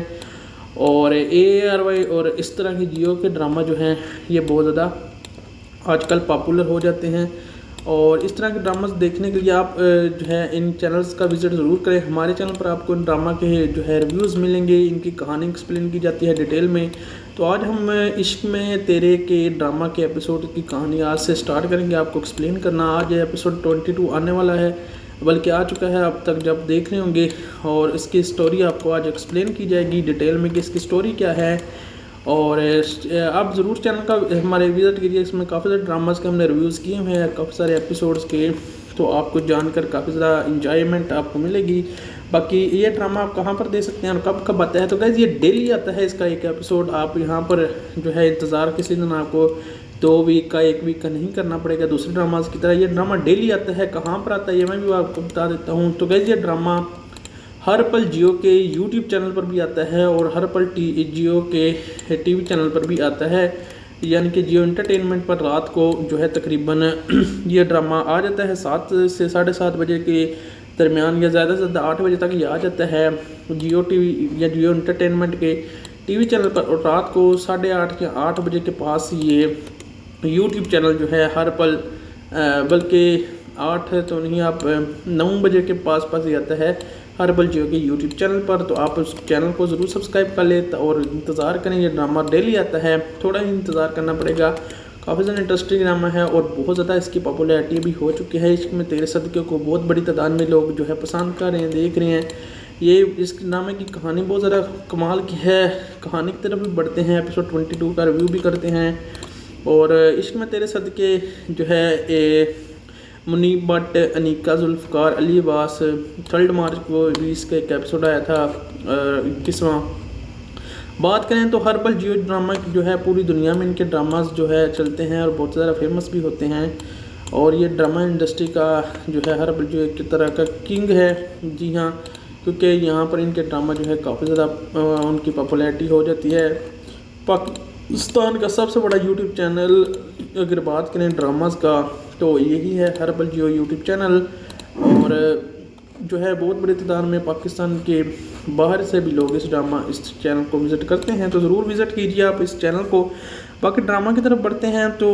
और ARY और इस तरह के जियो के ड्रामा जो हैं ये बहुत ज़्यादा आजकल पॉपुलर हो जाते हैं। और इस तरह के ड्रामास देखने के लिए आप जो है इन चैनल्स का विज़िट ज़रूर करें। हमारे चैनल पर आपको इन ड्रामा के जो है रिव्यूज़ मिलेंगे, इनकी कहानी एक्सप्लेन की जाती है डिटेल में। तो आज हम इश्क में तेरे के ड्रामा के एपिसोड की कहानी आज से स्टार्ट करेंगे आपको एक्सप्लेन करना। आज एपिसोड 22 आने वाला है, बल्कि आ चुका है अब तक जब देख रहे होंगे, और इसकी स्टोरी आपको आज एक्सप्लेन की जाएगी डिटेल में कि इसकी स्टोरी क्या है। और आप ज़रूर चैनल का हमारे विज़िट कीजिए, इसमें काफ़ी सारे ड्रामास के हमने रिव्यूज़ किए हुए हैं, काफ़ी सारे एपिसोड्स के, तो आपको जानकर काफ़ी ज़्यादा इंजॉयमेंट आपको मिलेगी। बाकी ये ड्रामा आप कहाँ पर दे सकते हैं और कब कब आता है, तो गाइज़ ये डेली आता है इसका एक एपिसोड। आप यहाँ पर जो है इंतज़ार किसी दिन आपको 2 वीक का 1 वीक का नहीं करना पड़ेगा दूसरे ड्रामास की तरह। ये ड्रामा डेली आता है, कहाँ पर आता है ये मैं भी आपको बता देता हूँ। तो गाइज़ ये ड्रामा हर्बल जियो के यूट्यूब चैनल पर भी आता है और हर्बल जियो के टीवी चैनल पर भी आता है, यानी कि जियो एंटरटेनमेंट पर रात को जो है तकरीबन ये ड्रामा आ जाता है 7 से 7:30 बजे के दरमियान, या ज़्यादा से ज़्यादा 8 बजे तक ये आ जाता है जियो टीवी या जियो एंटरटेनमेंट के टीवी चैनल पर। और रात को 8:30 या 8 बजे के पास ये यूट्यूब चैनल जो है हर्बल, बल्कि 8 तो नहीं, आप 9 बजे के पास ही आता है हर्बल जियो के यूट्यूब चैनल पर। तो आप उस चैनल को ज़रूर सब्सक्राइब कर लें और इंतज़ार करें। ये ड्रामा डेली आता है, थोड़ा ही इंतज़ार करना पड़ेगा। काफ़ी ज़्यादा इंटरेस्टिंग ड्रामा है और बहुत ज़्यादा इसकी पॉपुलैरिटी भी हो चुकी है। इश्क में तेरे सदके को बहुत बड़ी तादाद में लोग जो है पसंद कर रहे हैं, देख रहे हैं। ये इस ड्रामे की कहानी बहुत ज़्यादा कमाल की है। कहानी की तरफ भी बढ़ते हैं, एपिसोड 22 का रिव्यू भी करते हैं। और इश्क में तेरे सदके जो है मुनीब भट्ट, अनीका, जुल्फ़कार, अली अब्बास। 3 मार्च को भी इसका एक एपिसोड आया था 21वां। बात करें तो हर पल जियो ड्रामा की जो है पूरी दुनिया में इनके ड्रामास जो है चलते हैं और बहुत ज़्यादा फेमस भी होते हैं। और ये ड्रामा इंडस्ट्री का जो है हर पल जो एक तरह का किंग है। जी हाँ, क्योंकि यहाँ पर इनके ड्रामा जो है काफ़ी ज़्यादा उनकी पॉपुलैरिटी हो जाती है। पाकिस्तान का सबसे बड़ा यूट्यूब चैनल अगर बात करें ड्रामास का तो यही है हर पल जियो यूट्यूब चैनल। और जो है बहुत बड़ी तादाद में पाकिस्तान के बाहर से भी लोग इस चैनल को विज़िट करते हैं, तो ज़रूर विज़िट कीजिए आप इस चैनल को। बाकी ड्रामा की तरफ बढ़ते हैं तो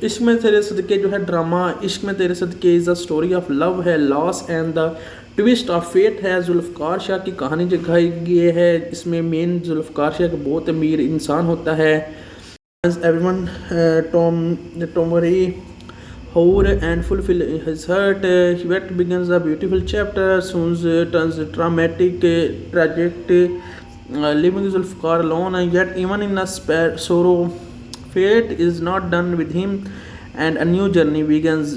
इश्क में तेरे सदके जो है ड्रामा इश्क में तेरे सदके is a story of love है, loss and the twist of fate है। जुल्फ़कार शाह की कहानी दिखाई गई है। इसमें मेन जुल्फ़कार शाह का बहुत अमीर इंसान होता है। एवरीवन टॉमरी Hour and fulfill his heart. Yet begins a beautiful chapter. Soon turns dramatic, tragic. Leaving Zulfikar alone, yet even in a sorrow, fate is not done with him, and a new journey begins.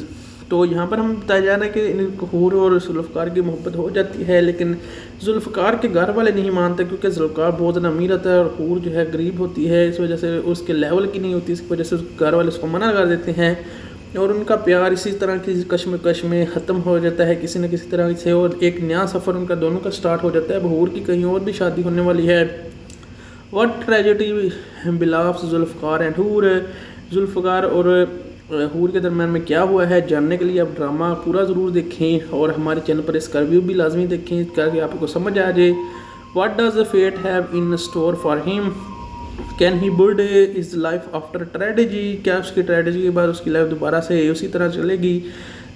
तो यहाँ पर हम बताया जा रहा है कि हूर और जुल्फ़कार की मोहब्बत हो जाती है, लेकिन जुल्फ़कार के घर वाले नहीं मानते क्योंकि जुल्फ़कार बहुत ज़्यादा अमीर होता है और हूर जो है गरीब होती है। इस वजह से उसके लेवल की नहीं होती, इस वजह से घर वाले उसको मना कर देते हैं और उनका प्यार इसी तरह की कश्मकश में ख़त्म हो जाता है किसी न किसी तरह से। और एक नया सफ़र उनका दोनों का स्टार्ट हो जाता है। अब हूर की कहीं और भी शादी होने वाली है। व्हाट ट्रेजेडी बिलाव्स जुल्फ़कार एंड हूर। जुल्फ़कार और हूर के दरम्यान में क्या हुआ है जानने के लिए आप ड्रामा पूरा ज़रूर देखें और हमारे चैनल पर इसका रिव्यू भी लाजमी देखें ताकि आपको समझ आ जाए। What does the fate have in store for him. Can he build his life after tragedy. क्या उसकी ट्रेजेडी के बाद उसकी लाइफ दोबारा से उसी तरह चलेगी।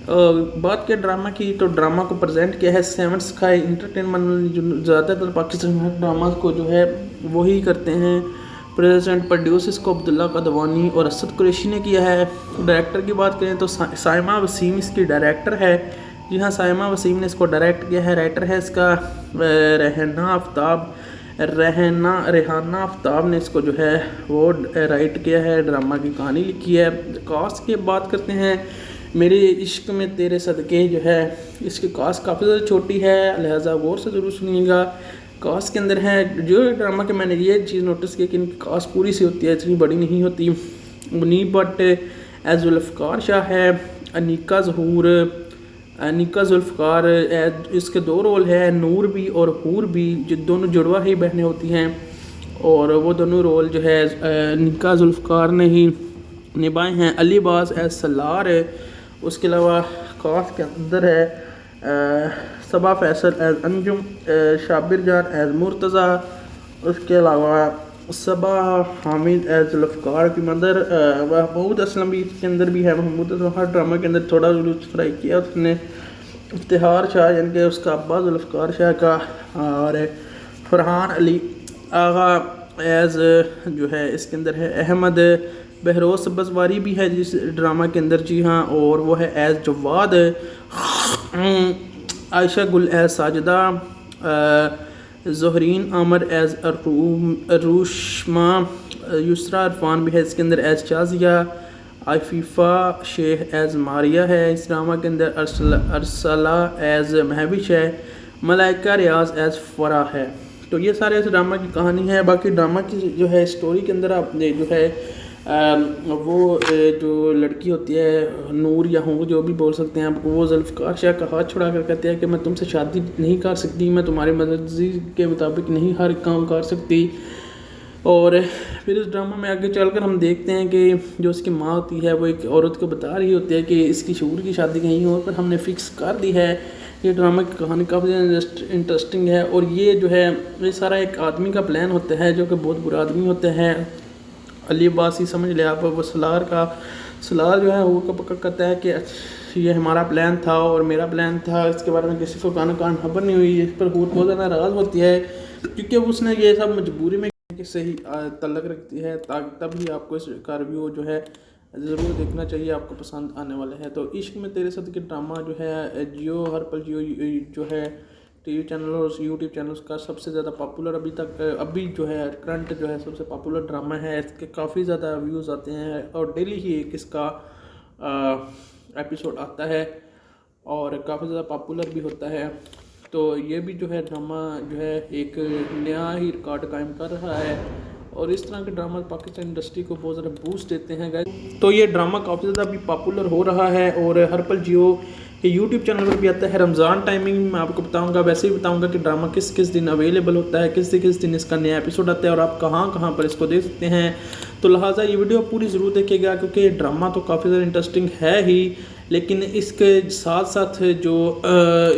बात करें ड्रामा की तो ड्रामा को प्रेजेंट किया है 7 स्काई एंटरटेनमेंट, जो ज़्यादातर पाकिस्तान में ड्रामा को जो है वही करते हैं। प्रेजेंट प्रोड्यूस इसको अब्दुल्ला कदवानी और असद कुरैशी ने किया है। डायरेक्टर की बात करें तो साइमा वसीम इसकी डायरेक्टर है। जी हाँ, साइमा वसीम ने इसको डायरेक्ट किया है। राइटर है इसका रेहाना आफ्ताब ने इसको जो है वो राइट किया है, ड्रामा की कहानी लिखी है। कास्ट की बात करते हैं, मेरे इश्क में तेरे सदके जो है इसकी कास्ट काफ़ी ज़्यादा छोटी है, लिहाजा गौर से ज़रूर सुनिएगा। कास्ट के अंदर है जो ड्रामा के मैंने ये चीज़ नोटिस की कि इनकी कास्ट पूरी सी होती है, इतनी बड़ी नहीं होती। मुनीब भट्ट एज जुल्फ़कार शाह है। अनीका जुल्फ़कार इसके 2 रोल है, नूर भी और हूर भी, जो दोनों जुड़वा ही बहनें होती हैं और वो दोनों रोल जो है अनीका जुल्फ़कार ने ही निभाए हैं। अली अब्बास एज सलार है। उसके अलावा कास्ट के अंदर है सबा फैसल एज अंजुम, शाबिर जान एज मुर्तज़ा। उसके अलावा सबा हामिद एज जुल्फ़कार की मदर। महमूद असलम भी इसके अंदर भी है। महमूद असलम हर ड्रामा के अंदर थोड़ा फ्राई किया उसने। इफ्तिहार शाह यानी कि उसका अब्बा जुल्फ़कार शाह का। और फरहान अली आगा एज जो है इसके अंदर है। अहमद बहरोज़ सब्ज़वारी भी है जिस ड्रामा के अंदर, जी हाँ, और वो है एज जवाद। आयशा गुल एज साजिदा। ज़ोहरीन आमर एज अरूशमा। युसरा इरफान भी है इसके अंदर एज शाजिया। आफीफ़ा शेख एज मारिया है इस ड्रामा के अंदर। अरसला एज महविश है। मलाइका रियाज एज फ़रा है। तो ये सारे इस ड्रामा की कहानी है। बाकी ड्रामा की जो है स्टोरी के अंदर आपने जो है वो जो लड़की होती है नूर या हूँ जो भी बोल सकते हैं आपको, वो जुल्फ़कार शाह का हाथ छुड़ा कर कहते हैं कि मैं तुमसे शादी नहीं कर सकती, मैं तुम्हारी मर्ज़ी के मुताबिक नहीं हर काम कर सकती। और फिर इस ड्रामा में आगे चलकर हम देखते हैं कि जो उसकी माँ होती है वो एक औरत को बता रही होती है कि इसकी शूर की शादी कहीं और पर हमने फ़िक्स कर दी है। ये ड्रामा की कहानी काफ़ी ज़्यादा इंटरेस्टिंग है। और ये जो है ये सारा एक आदमी का प्लान होता है जो कि बहुत बुरा आदमी होते हैं। अली अब्बासी समझ लिया आप, वो सलार जो है वो का पक्का कहता है कि ये हमारा प्लान था और मेरा प्लान था, इसके बारे में किसी को कान खबर नहीं हुई। इस पर बहुत ज़्यादा नाराज़ होती है क्योंकि उसने ये सब मजबूरी में सही तल्लक रखती है। तभी आपको इसका रिव्यू जो है ज़रूर देखना चाहिए, आपको पसंद आने वाले हैं। तो इश्क में तेरे सदके ड्रामा जो है जियो हर पल जियो जो है टीवी चैनल और यूट्यूब चैनल का सबसे ज़्यादा पॉपुलर अभी जो है करंट जो है सबसे पॉपुलर ड्रामा है। इसके काफ़ी ज़्यादा व्यूज़ आते हैं और डेली ही एक इसका एपिसोड आता है और काफ़ी ज़्यादा पॉपुलर भी होता है। तो ये भी जो है ड्रामा जो है एक नया ही रिकॉर्ड कायम कर रहा है और इस तरह के ड्रामा पाकिस्तान इंडस्ट्री को बहुत ज़्यादा बूस्ट देते हैं गाइस। तो ये ड्रामा काफ़ी ज़्यादा अभी पॉपुलर हो रहा है और हर पल जियो के यूट्यूब चैनल पर भी आता है। रमज़ान टाइमिंग मैं आपको बताऊंगा, वैसे ही बताऊंगा कि ड्रामा किस किस दिन अवेलेबल होता है, किस दिन इसका नया एपिसोड आता है और आप कहाँ कहाँ पर इसको देख सकते हैं। तो लिहाजा ये वीडियो पूरी ज़रूर देखिएगा क्योंकि ड्रामा तो काफ़ी ज़्यादा इंटरेस्टिंग है ही, लेकिन इसके साथ साथ जो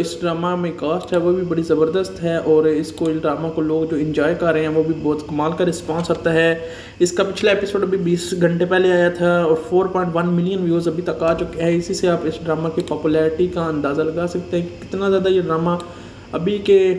इस ड्रामा में कास्ट है वो भी बड़ी ज़बरदस्त है और इसको इस ड्रामा को लोग जो इंजॉय कर रहे हैं वो भी बहुत कमाल का रिस्पांस आता है। इसका पिछला एपिसोड अभी 20 घंटे पहले आया था और 4.1 मिलियन व्यूज़ अभी तक आ चुके हैं। इसी से आप इस ड्रामा की पॉपुलैरिटी का अंदाज़ा लगा सकते हैं कि कितना ज़्यादा ये ड्रामा अभी के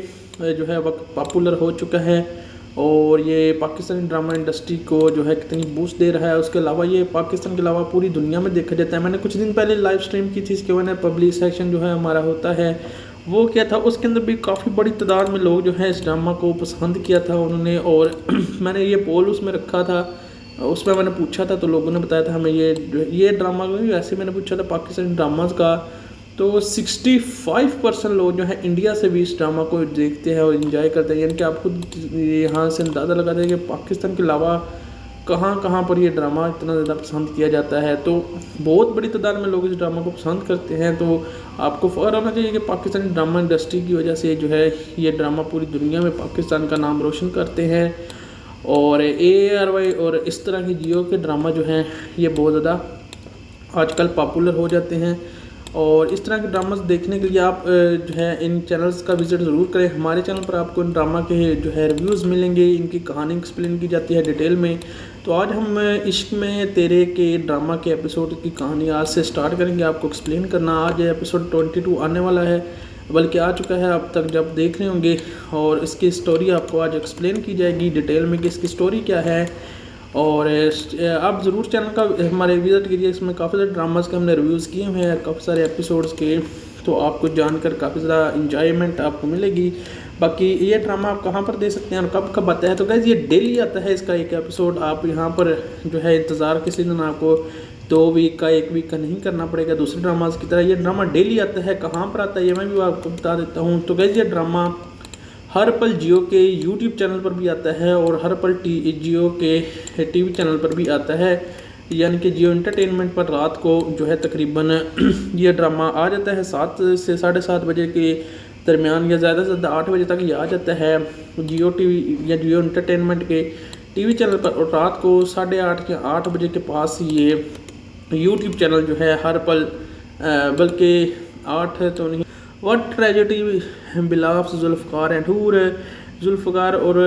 जो है वक्त पॉपुलर हो चुका है और ये पाकिस्तानी ड्रामा इंडस्ट्री को जो है कितनी बूस्ट दे रहा है। उसके अलावा ये पाकिस्तान के अलावा पूरी दुनिया में देखा जाता है। मैंने कुछ दिन पहले लाइव स्ट्रीम की थी, इसके वजह पब्लिक सेक्शन जो है हमारा होता है वो क्या था, उसके अंदर भी काफ़ी बड़ी तादाद में लोग जो है इस ड्रामा को पसंद किया था उन्होंने। और मैंने ये पोल उसमें रखा था, उसमें मैंने पूछा था तो लोगों ने बताया था हमें ये ड्रामा वैसे मैंने पूछा था पाकिस्तानी ड्रामाज का, तो 65% लोग जो है इंडिया से भी इस ड्रामा को देखते हैं और इन्जॉय करते हैं। यानी कि आप खुद यहाँ से अंदाज़ा लगाते हैं कि पाकिस्तान के अलावा कहाँ कहाँ पर ये ड्रामा इतना ज़्यादा पसंद किया जाता है। तो बहुत बड़ी तादाद में लोग इस ड्रामा को पसंद करते हैं। तो आपको फ़ख्र होना चाहिए कि पाकिस्तानी ड्रामा इंडस्ट्री की वजह से जो है ये ड्रामा पूरी दुनिया में पाकिस्तान का नाम रोशन करते हैं। और ARY और इस तरह की जियो के ड्रामा जो हैं ये बहुत ज़्यादा आजकल पॉपुलर हो जाते हैं। और इस तरह के ड्रामास देखने के लिए आप जो है इन चैनल्स का विज़िट ज़रूर करें। हमारे चैनल पर आपको इन ड्रामा के जो है रिव्यूज़ मिलेंगे, इनकी कहानी एक्सप्लेन की जाती है डिटेल में। तो आज हम इश्क में तेरे के ड्रामा के एपिसोड की कहानी आज से स्टार्ट करेंगे आपको एक्सप्लेन करना। आज एपिसोड 22 आने वाला है, बल्कि आ चुका है अब तक जब देख रहे होंगे, और इसकी स्टोरी आपको आज एक्सप्लेन की जाएगी डिटेल में कि इसकी स्टोरी क्या है। और आप ज़रूर चैनल का हमारे विज़िट कीजिए, इसमें काफ़ी सारे ड्रामास के हमने रिव्यूज़ किए हुए हैं, काफ़ी सारे एपिसोड्स के, तो आपको जानकर काफ़ी ज़्यादा इंजॉयमेंट आपको मिलेगी। बाकी ये ड्रामा आप कहाँ पर दे सकते हैं और कब कब आता है, तो गाइस ये डेली आता है इसका एक एपिसोड। आप यहाँ पर जो है इंतज़ार किसी दिन आपको 2 वीक का 1 वीक का नहीं करना पड़ेगा दूसरे ड्रामास की तरह। ये ड्रामा डेली आता है। कहाँ पर आता है ये मैं भी आपको बता देता हूँ। तो गाइस ये ड्रामा हर पल जियो के यूट्यूब चैनल पर भी आता है और हर पल जियो के टीवी चैनल पर भी आता है, यानी कि जियो एंटरटेनमेंट पर रात को जो है तकरीबन ये ड्रामा आ जाता है 7 से 7:30 बजे के दरमियान, या ज़्यादा से ज़्यादा 8 बजे तक ये आ जाता है जियो टीवी या जियो एंटरटेनमेंट के टीवी चैनल पर। और रात को 8:30 या 8 बजे के पास ये यूट्यूब चैनल जो है हर पल, बल्कि 8 तो नहीं, व्हाट ट्रेजेडी बिलाफ्स जुल्फ़कार एंड हूर, जुल्फ़कार और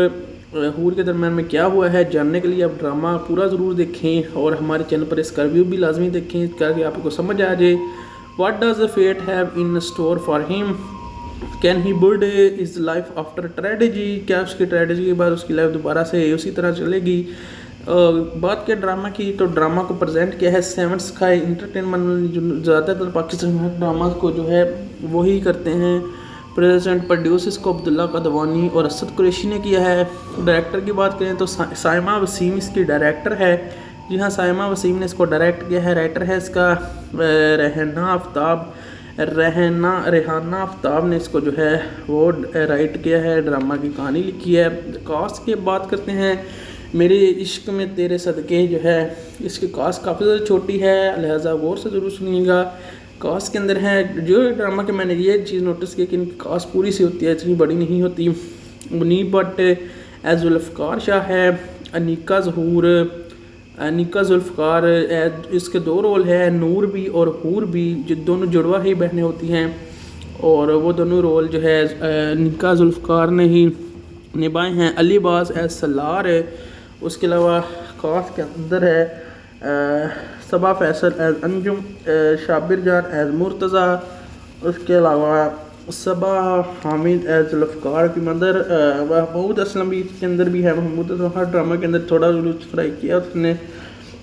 हूर के दरमियान में क्या हुआ है जानने के लिए आप ड्रामा पूरा ज़रूर देखें और हमारे चैनल पर इसका रिव्यू भी लाजमी देखें ताकि आपको समझ आ जाए। What does the fate have in store for him, can he build his life after tragedy, क्या उसकी ट्रेजेडी के बाद उसकी लाइफ दोबारा से उसी तरह चलेगी। बात के ड्रामा की, तो ड्रामा को प्रेजेंट किया है 7 स्काई एंटरटेनमेंट, जो ज़्यादातर पाकिस्तानी ड्रामा को जो है वही करते हैं। प्रेजेंट प्रोड्यूस इसको अब्दुल्ला कदवानी और असद कुरैशी ने किया है। डायरेक्टर की बात करें तो साइमा वसीम इसकी डायरेक्टर है। जी हाँ, साइमा वसीम ने इसको डायरेक्ट किया है। राइटर है इसका रेहाना आफ्ताब ने इसको जो है वो राइट किया है, ड्रामा की कहानी लिखी है। कास्ट की बात करते हैं, मेरे इश्क में तेरे सदके जो है इसकी कास्ट काफ़ी ज़्यादा छोटी है, लिहाजा गौर से ज़रूर सुनिएगा। कास्ट के अंदर है जो ड्रामा के मैंने ये चीज़ नोटिस की कि इनकी कास्ट पूरी सी होती है, इतनी बड़ी नहीं होती। मुनीब भट्ट एज जुल्फ़कार शाह है, अनीका जुल्फ़कार इसके 2 रोल है, नूर भी और हूर भी, जो दोनों जुड़वा ही बहनें होती हैं और वो दोनों रोल जो है अनीका जुल्फ़कार ने ही निभाए हैं। अलीबाज एज सलार है। उसके अलावा कास्ट के अंदर है सबा फैसल एज अंजुम, शाबिर जान एज मुर्तज़ा, उसके अलावा सबा हामिद एज जुल्फ़कार की मदर, महमूद असलम भी इसके अंदर भी है। महमूद असलम हर ड्रामा के अंदर थोड़ा जुलूस फ्राई किया उसने।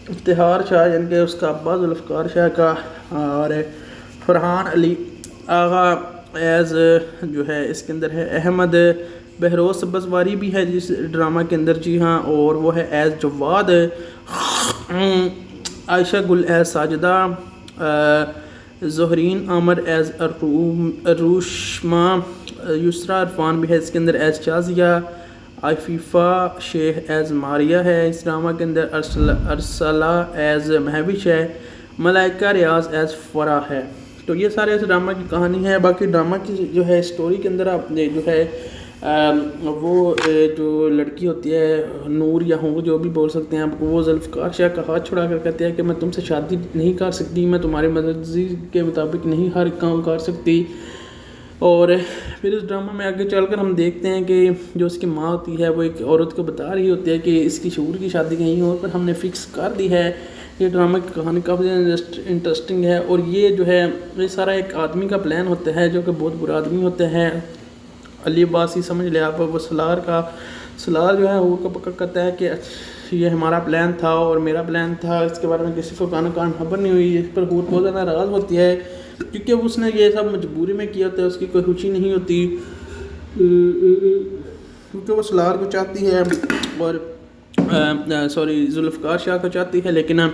इफ्तिहार शाह यानी कि उसका अब्बा जुल्फ़कार शाह का, और फरहान अली आगा एज जो है इसके अंदर है। अहमद बहरोज़ सब्ज़वारी भी है जिस ड्रामा के अंदर, जी हाँ, और वो है एज जवाद। आयशा गुल एज साजिदा, ज़हरीन आमर एज़ अरूशमा, युसरा इरफान भी है इसके अंदर एज़ शाज़िया, आफीफ़ा शेख एज़ मारिया है इस ड्रामा के अंदर, अरसला एज़ महविश है, मलाइका रियाज एज़ फ़रा है। तो ये सारे इस ड्रामा की कहानी है। बाकी ड्रामा की जो है स्टोरी के अंदर आप जो है जो लड़की होती है नूर या हूँ जो भी बोल सकते हैं आपको, वो ज़ुल्फ़िकार शाह का हाथ छुड़ा कर कहते हैं कि मैं तुमसे शादी नहीं कर सकती, मैं तुम्हारी मर्ज़ी के मुताबिक नहीं हर काम कर सकती। और फिर इस ड्रामा में आगे चलकर हम देखते हैं कि जो उसकी माँ होती है वो एक औरत को बता रही होती है कि इसकी शूर की शादी कहीं और पर हमने फ़िक्स कर दी है। ये ड्रामा की कहानी काफ़ी इंटरेस्टिंग है। और ये जो है ये सारा एक आदमी का प्लान होता है जो कि बहुत बुरा आदमी होता है। अली अब्बास ही समझ लिया आप, वो सलार जो है वो का पक्का कहता है कि ये हमारा प्लान था और मेरा प्लान था, इसके बारे में किसी को कान खबर नहीं हुई। इस पर बहुत ज़्यादा नाराज़ होती है क्योंकि उसने ये सब मजबूरी में किया होता है, उसकी कोई खुशी नहीं होती क्योंकि वो सलार को चाहती है और ज़ुल्फ़िकार शाह को चाहती है। लेकिन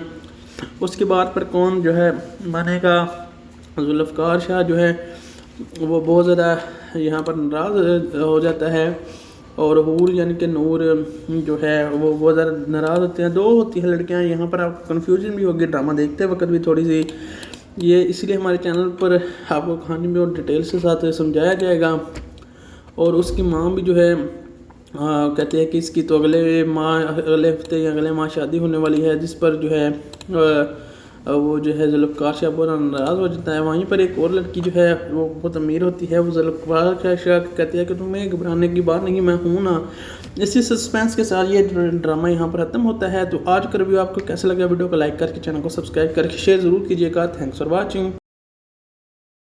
उसके बाद पर कौन जो है मानेगा, ज़ुल्फ़िकार शाह जो है वो बहुत ज़्यादा यहाँ पर नाराज़ हो जाता है और हूर यानी कि नूर जो है वो बहुत ज़्यादा नाराज़ होते हैं। दो होती है लड़कियाँ, यहाँ पर आप कन्फ्यूजन भी होगी ड्रामा देखते वक्त भी थोड़ी सी, ये इसलिए हमारे चैनल पर आपको कहानी में और डिटेल के साथ समझाया जाएगा। और उसकी माँ भी जो है कहते हैं कि इसकी तो अगले हफ्ते या अगले माह शादी होने वाली है, जिस पर जो है वो जो है ज़ुल्फ़िकार शाह बहुत नाराज़ हो जाता है। वहीं पर एक और लड़की जो है वो बहुत अमीर होती है, वो ज़ुल्फ़िकार शाह कहती है कि तुम्हें घबराने की बात नहीं, मैं हूँ ना। इसी सस्पेंस के साथ ये ड्रामा यहाँ पर ख़त्म होता है। तो आज का रिव्यू आपको कैसा लगा, वीडियो को लाइक करके चैनल को सब्सक्राइब करके शेयर ज़रूर कीजिएगा। Thanks for watching.